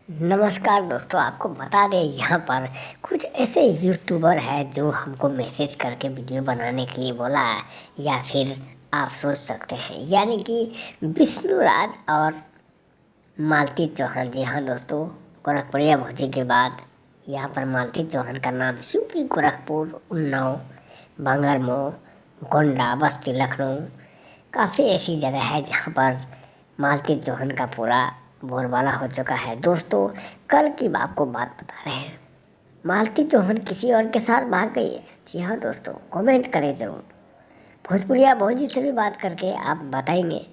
नमस्कार दोस्तों, आपको बता दें यहाँ पर कुछ ऐसे यूट्यूबर हैं जो हमको मैसेज करके वीडियो बनाने के लिए बोला है। या फिर आप सोच सकते हैं यानी कि विष्णु राज और मालती चौहान। जी हाँ दोस्तों, गोरखपुरिया भोजी के बाद यहाँ पर मालती चौहान का नाम यूपी गोरखपुर, उन्नाव, बांगरमऊ, गोंडा, बस्ती, लखनऊ काफ़ी ऐसी जगह है जहाँ पर मालती चौहान का पूरा बोलबाला हो चुका है। दोस्तों, कल की आपको बात बता रहे हैं, मालती चौहान किसी और के साथ भाग गई है। जी हाँ दोस्तों, कमेंट करें ज़रूर। भोजपुरिया भोजी से भी बात करके आप बताएंगे,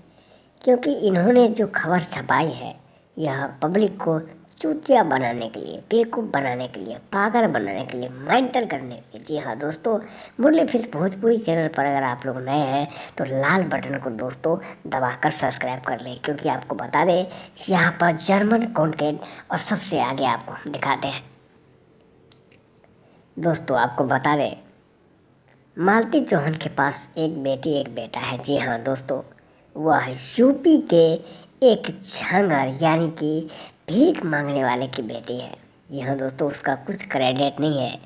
क्योंकि इन्होंने जो खबर छपाई है यह पब्लिक को चूतिया बनाने के लिए, बेवकूफ़ बनाने के लिए, पागल बनाने के लिए, मेंटल करने के लिए। जी हाँ दोस्तों, मुरली फिश भोजपुरी चैनल पर अगर आप लोग नए हैं तो लाल बटन को दोस्तों दबाकर सब्सक्राइब कर लें, क्योंकि आपको बता दें यहाँ पर जर्मन कंटेंट और सबसे आगे आपको हम दिखाते हैं। दोस्तों, आपको बता दें मालती चौहान के पास एक बेटी एक बेटा है। जी हाँ दोस्तों, वह यूपी के एक झांगर यानी कि भीख मांगने वाले की बेटी है। जी हाँ दोस्तों, उसका कुछ क्रेडिट नहीं है।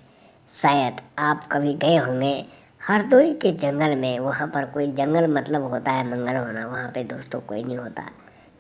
शायद आप कभी गए होंगे हरदोई के जंगल में, वहाँ पर कोई जंगल मतलब होता है मंगल होना, वहाँ पे दोस्तों कोई नहीं होता।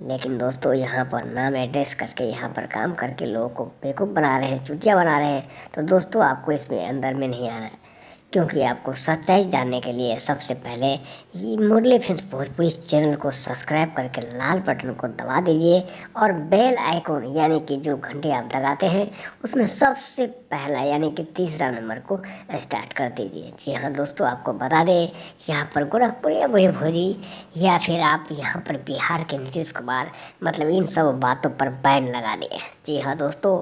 लेकिन दोस्तों यहाँ पर नाम एड्रेस करके यहाँ पर काम करके लोगों को बेवकूफ़ बना रहे हैं, चूतिया बना रहे हैं। तो दोस्तों आपको इसमें अंदर में नहीं आना है, क्योंकि आपको सच्चाई जानने के लिए सबसे पहले ये मुरली फिल्म्स भोजपुरी चैनल को सब्सक्राइब करके लाल बटन को दबा दीजिए और बेल आइकॉन यानी कि जो घंटे आप लगाते हैं उसमें सबसे पहला यानी कि तीसरा नंबर को स्टार्ट कर दीजिए। जी हाँ दोस्तों, आपको बता दें यहाँ पर गोरखपुरिया भोजी या फिर आप यहाँ पर बिहार के नीतीश कुमार मतलब इन सब बातों पर बैन लगा दिए। जी हाँ दोस्तों,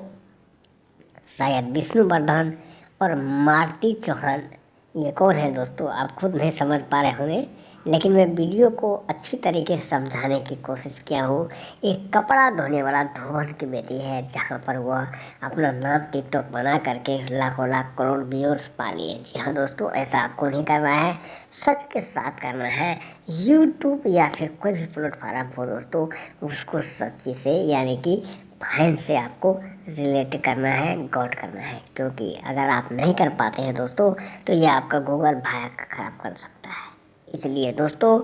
शायद विष्णुवर्धन और मालती चौहान ये कौन है दोस्तों, आप खुद नहीं समझ पा रहे होंगे, लेकिन मैं वीडियो को अच्छी तरीके से समझाने की कोशिश किया हूँ। एक कपड़ा धोने वाला धोवन की बेटी है, जहाँ पर वह अपना नाम टिकटॉक बना करके लाखों लाख करोड़ व्यूअर्स पा लिए। जी हाँ दोस्तों, ऐसा आपको नहीं करना है, सच के साथ करना है। यूट्यूब या फिर कोई भी प्लेटफार्म हो दोस्तों, उसको सच्ची से यानी कि फाइन से आपको रिलेट करना है, गौर करना है, क्योंकि अगर आप नहीं कर पाते हैं दोस्तों तो ये आपका गूगल भाया खराब कर सकता है। इसलिए दोस्तों,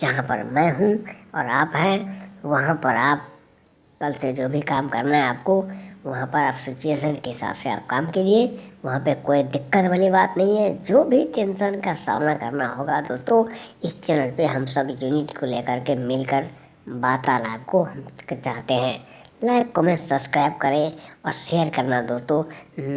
जहाँ पर मैं हूँ और आप हैं वहाँ पर आप कल से जो भी काम करना है आपको, वहाँ पर आप सिचुएशन के हिसाब से आप काम कीजिए। वहाँ पे कोई दिक्कत वाली बात नहीं है। जो भी टेंशन का सामना करना होगा दोस्तों, इस चैनल पे हम सब यूनिट को लेकर के मिलकर वार्तालाप को हम चाहते हैं। लाइक कमेंट सब्सक्राइब करें और शेयर करना दोस्तों ना